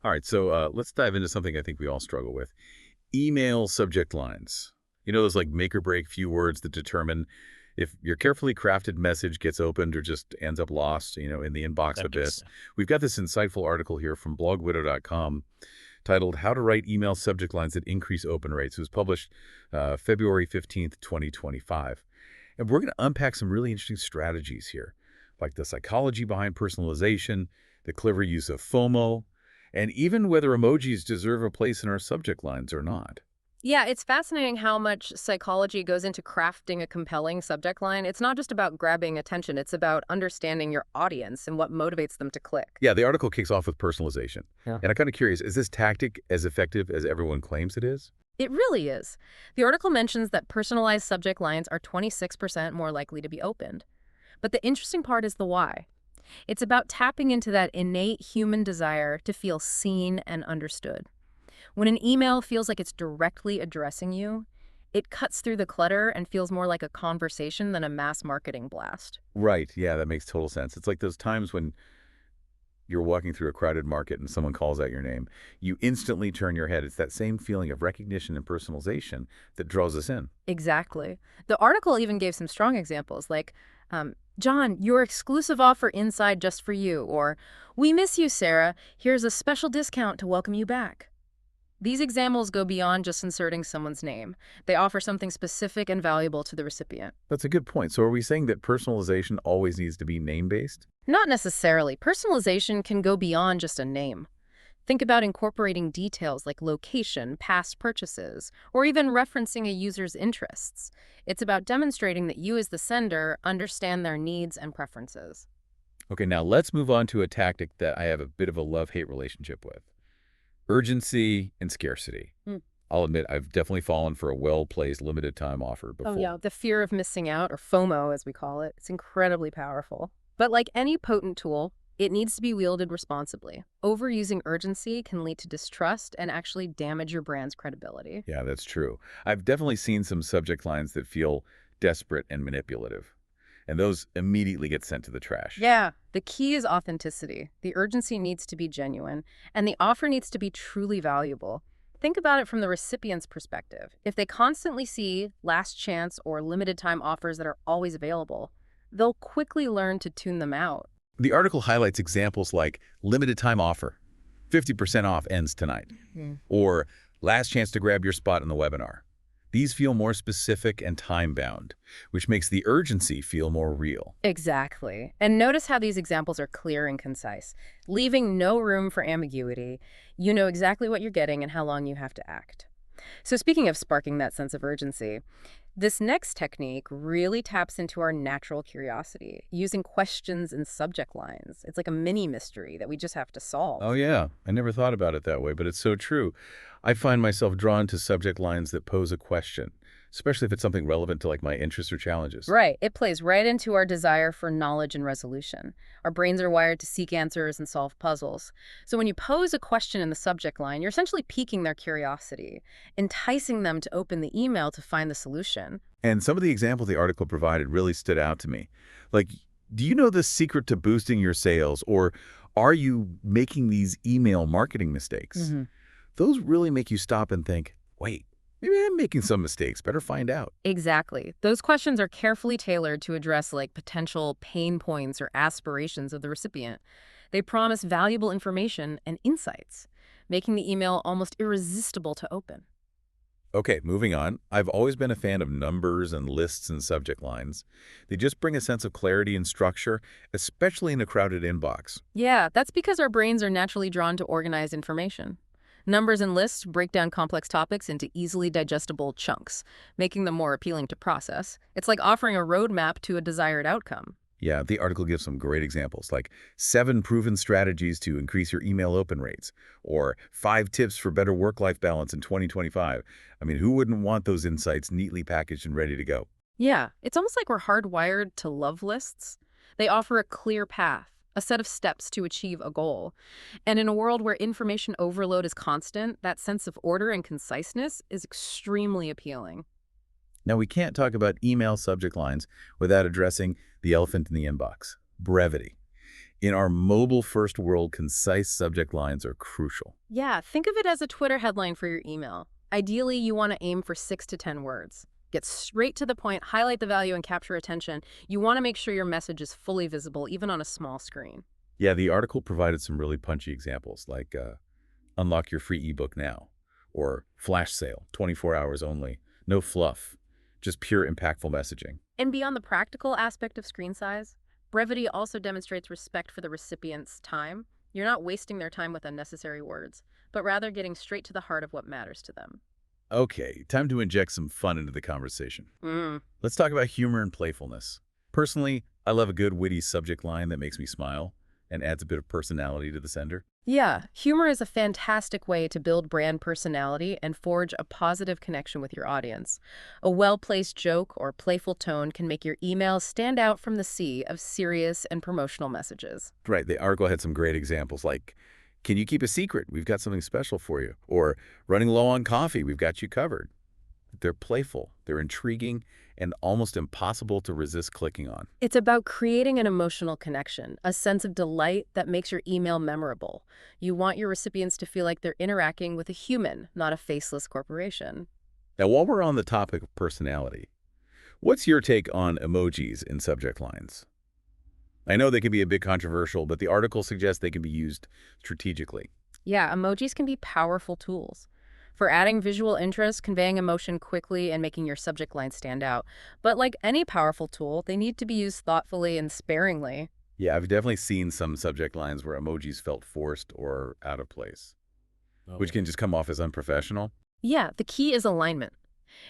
All right, so let's dive into something I think we all struggle with. Email subject lines. You know, those like make or break few words that determine if your carefully crafted message gets opened or just ends up lost, in the inbox That makes abyss. sense. We've got this insightful article here from blogwidow.com titled How to Write Email Subject Lines That Increase Open Rates. It was published February 15th, 2025. And we're going to unpack some really interesting strategies here, like the psychology behind personalization, the clever use of FOMO, and even whether emojis deserve a place in our subject lines or not. Yeah, it's fascinating how much psychology goes into crafting a compelling subject line. It's not just about grabbing attention, it's about understanding your audience and what motivates them to click. Yeah, the article kicks off with personalization. Yeah. And I'm kind of curious, is this tactic as effective as everyone claims it is? It really is. The article mentions that personalized subject lines are 26% more likely to be opened. But the interesting part is the why. It's about tapping into that innate human desire to feel seen and understood. When an email feels like it's directly addressing you, it cuts through the clutter and feels more like a conversation than a mass marketing blast. Right. Yeah, that makes total sense. It's like those times when you're walking through a crowded market and someone calls out your name. You instantly turn your head. It's that same feeling of recognition and personalization that draws us in. Exactly. The article even gave some strong examples like, John, your exclusive offer inside just for you, or we miss you, Sarah. Here's a special discount to welcome you back. These examples go beyond just inserting someone's name. They offer something specific and valuable to the recipient. That's a good point. So are we saying that personalization always needs to be name-based? Not necessarily. Personalization can go beyond just a name. Think about incorporating details like location, past purchases, or even referencing a user's interests. It's about demonstrating that you as the sender understand their needs and preferences. Okay, now let's move on to a tactic that I have a bit of a love-hate relationship with. Urgency and scarcity. Mm. I'll admit I've definitely fallen for a well-placed limited time offer Oh, before. yeah. The fear of missing out, or FOMO as we call it, it's incredibly powerful. But like any potent tool, it needs to be wielded responsibly. Overusing urgency can lead to distrust and actually damage your brand's credibility. Yeah, that's true. I've definitely seen some subject lines that feel desperate and manipulative, and those immediately get sent to the trash. Yeah, the key is authenticity. The urgency needs to be genuine, and the offer needs to be truly valuable. Think about it from the recipient's perspective. If they constantly see last chance or limited time offers that are always available, they'll quickly learn to tune them out. The article highlights examples like limited time offer, 50% off ends tonight, Hmm. or last chance to grab your spot in the webinar. These feel more specific and time-bound, which makes the urgency feel more real. Exactly. And notice how these examples are clear and concise, leaving no room for ambiguity. You know exactly what you're getting and how long you have to act. So speaking of sparking that sense of urgency, this next technique really taps into our natural curiosity, using questions and subject lines. It's like a mini mystery that we just have to Oh solve. yeah, I never thought about it that way, but it's so true. I find myself drawn to subject lines that pose a question, especially if it's something relevant to like my interests or challenges. Right. It plays right into our desire for knowledge and resolution. Our brains are wired to seek answers and solve puzzles. So when you pose a question in the subject line, you're essentially piquing their curiosity, enticing them to open the email to find the solution. And some of the examples the article provided really stood out to me. Like, do you know the secret to boosting your sales, or are you making these email marketing mistakes? Hmm. Those really make you stop and think, wait, maybe I'm making some mistakes. Better find out. Exactly. Those questions are carefully tailored to address like potential pain points or aspirations of the recipient. They promise valuable information and insights, making the email almost irresistible to open. Okay, moving on. I've always been a fan of numbers and lists and subject lines. They just bring a sense of clarity and structure, especially in a crowded inbox. Yeah, that's because our brains are naturally drawn to organized information. Numbers and lists break down complex topics into easily digestible chunks, making them more appealing to process. It's like offering a roadmap to a desired outcome. Yeah, the article gives some great examples, like 7 proven strategies to increase your email open rates, or 5 tips for better work-life balance in 2025. I mean, who wouldn't want those insights neatly packaged and ready to go? Yeah, it's almost like we're hardwired to love lists. They offer a clear path, a set of steps to achieve a goal. And in a world where information overload is constant, that sense of order and conciseness is extremely appealing. Now, we can't talk about email subject lines without addressing the elephant in the inbox, brevity. In our mobile-first world, concise subject lines are crucial. Yeah, think of it as a Twitter headline for your email. Ideally, you want to aim for 6 to 10 words. Get straight to the point, highlight the value, and capture attention. You want to make sure your message is fully visible, even on a small screen. Yeah, the article provided some really punchy examples, like unlock your free ebook now, or flash sale, 24 hours only, no fluff, just pure impactful messaging. And beyond the practical aspect of screen size, brevity also demonstrates respect for the recipient's time. You're not wasting their time with unnecessary words, but rather getting straight to the heart of what matters to them. Okay, time to inject some fun into the conversation. Mm. Let's talk about humor and playfulness. Personally, I love a good witty subject line that makes me smile and adds a bit of personality to the sender. Yeah, humor is a fantastic way to build brand personality and forge a positive connection with your audience. A well-placed joke or playful tone can make your email stand out from the sea of serious and promotional messages. Right, the article had some great examples like, can you keep a secret? We've got something special for you. Or, running low on coffee, we've got you covered. They're playful, they're intriguing, and almost impossible to resist clicking on. It's about creating an emotional connection, a sense of delight that makes your email memorable. You want your recipients to feel like they're interacting with a human, not a faceless corporation. Now, while we're on the topic of personality, what's your take on emojis in subject lines? I know they can be a bit controversial, but the article suggests they can be used strategically. Yeah, emojis can be powerful tools for adding visual interest, conveying emotion quickly, and making your subject line stand out. But like any powerful tool, they need to be used thoughtfully and sparingly. Yeah, I've definitely seen some subject lines where emojis felt forced or out of place, which can just come off as unprofessional. Yeah, the key is alignment.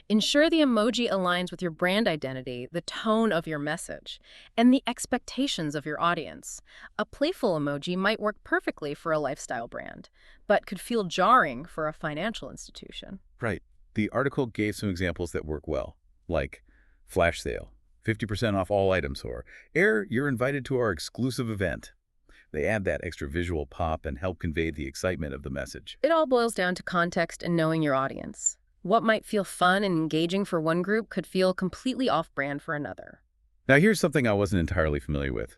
Ensure the emoji aligns with your brand identity, the tone of your message, and the expectations of your audience. A playful emoji might work perfectly for a lifestyle brand, but could feel jarring for a financial institution. Right. The article gave some examples that work well, like flash sale, 50% off all items, or you're invited to our exclusive event. They add that extra visual pop and help convey the excitement of the message. It all boils down to context and knowing your audience. What might feel fun and engaging for one group could feel completely off-brand for another. Now, here's something I wasn't entirely familiar with.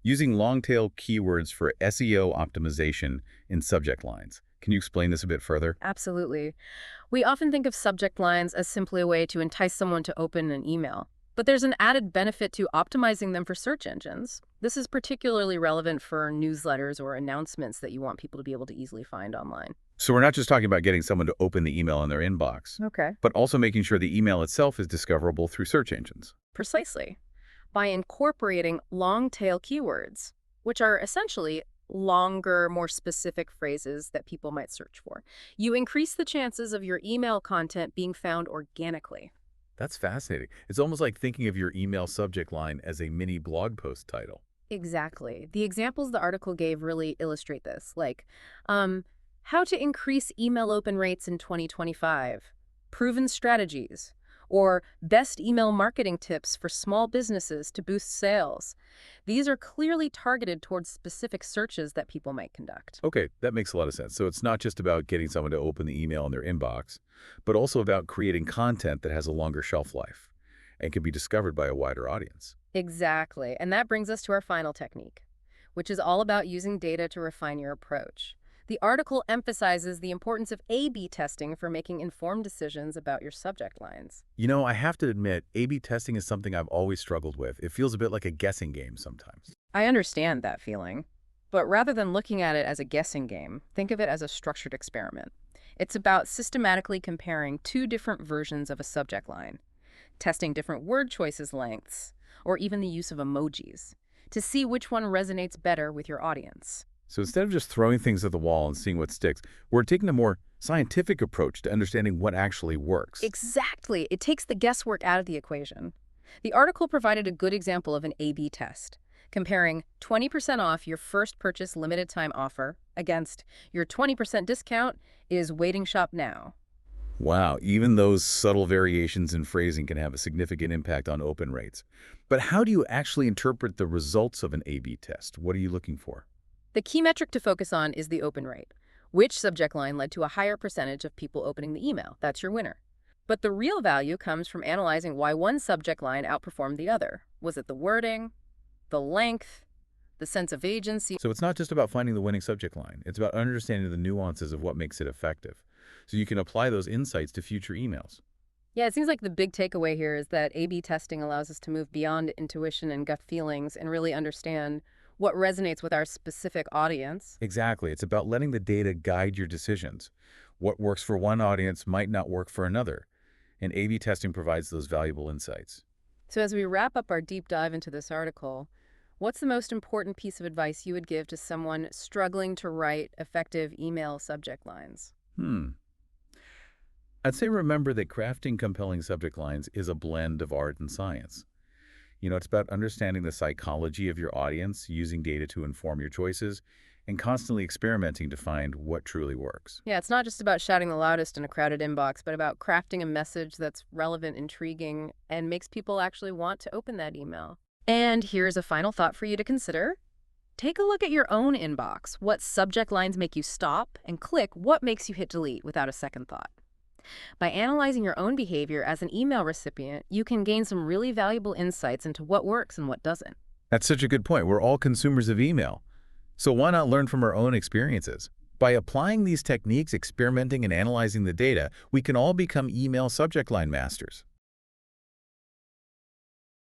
Using long-tail keywords for SEO optimization in subject lines. Can you explain this a bit further? Absolutely. We often think of subject lines as simply a way to entice someone to open an email. But there's an added benefit to optimizing them for search engines. This is particularly relevant for newsletters or announcements that you want people to be able to easily find online. So we're not just talking about getting someone to open the email in their inbox, Okay. but also making sure the email itself is discoverable through search engines. Precisely. By incorporating long-tail keywords, which are essentially longer, more specific phrases that people might search for, you increase the chances of your email content being found organically. That's fascinating. It's almost like thinking of your email subject line as a mini blog post title. Exactly. The examples the article gave really illustrate this, like how to increase email open rates in 2025, proven strategies, or best email marketing tips for small businesses to boost sales. These are clearly targeted towards specific searches that people might conduct. Okay, that makes a lot of sense. So it's not just about getting someone to open the email in their inbox, but also about creating content that has a longer shelf life and can be discovered by a wider audience. Exactly. And that brings us to our final technique, which is all about using data to refine your approach. The article emphasizes the importance of A/B testing for making informed decisions about your subject lines. You know, I have to admit, A/B testing is something I've always struggled with. It feels a bit like a guessing game sometimes. I understand that feeling. But rather than looking at it as a guessing game, think of it as a structured experiment. It's about systematically comparing two different versions of a subject line, testing different word choices lengths, or even the use of emojis, to see which one resonates better with your audience. So instead of just throwing things at the wall and seeing what sticks, we're taking a more scientific approach to understanding what actually works. Exactly. It takes the guesswork out of the equation. The article provided a good example of an A/B test, comparing 20% off your first purchase limited time offer against your 20% discount is waiting shop now. Wow, even those subtle variations in phrasing can have a significant impact on open rates. But how do you actually interpret the results of an A/B test? What are you looking for? The key metric to focus on is the open rate. Which subject line led to a higher percentage of people opening the email? That's your winner. But the real value comes from analyzing why one subject line outperformed the other. Was it the wording, the length, the sense of agency. So it's not just about finding the winning subject line. It's about understanding the nuances of what makes it effective. So you can apply those insights to future emails. Yeah, it seems like the big takeaway here is that A/B testing allows us to move beyond intuition and gut feelings and really understand what resonates with our specific audience. Exactly. It's about letting the data guide your decisions. What works for one audience might not work for another, and A/B testing provides those valuable insights. So as we wrap up our deep dive into this article, what's the most important piece of advice you would give to someone struggling to write effective email subject lines? Hmm. I'd say remember that crafting compelling subject lines is a blend of art and science. It's about understanding the psychology of your audience, using data to inform your choices, and constantly experimenting to find what truly works. Yeah, it's not just about shouting the loudest in a crowded inbox, but about crafting a message that's relevant, intriguing, and makes people actually want to open that email. And here's a final thought for you to consider. Take a look at your own inbox. What subject lines make you stop and click? What makes you hit delete without a second thought? By analyzing your own behavior as an email recipient, you can gain some really valuable insights into what works and what doesn't. That's such a good point. We're all consumers of email. So why not learn from our own experiences? By applying these techniques, experimenting and analyzing the data, we can all become email subject line masters.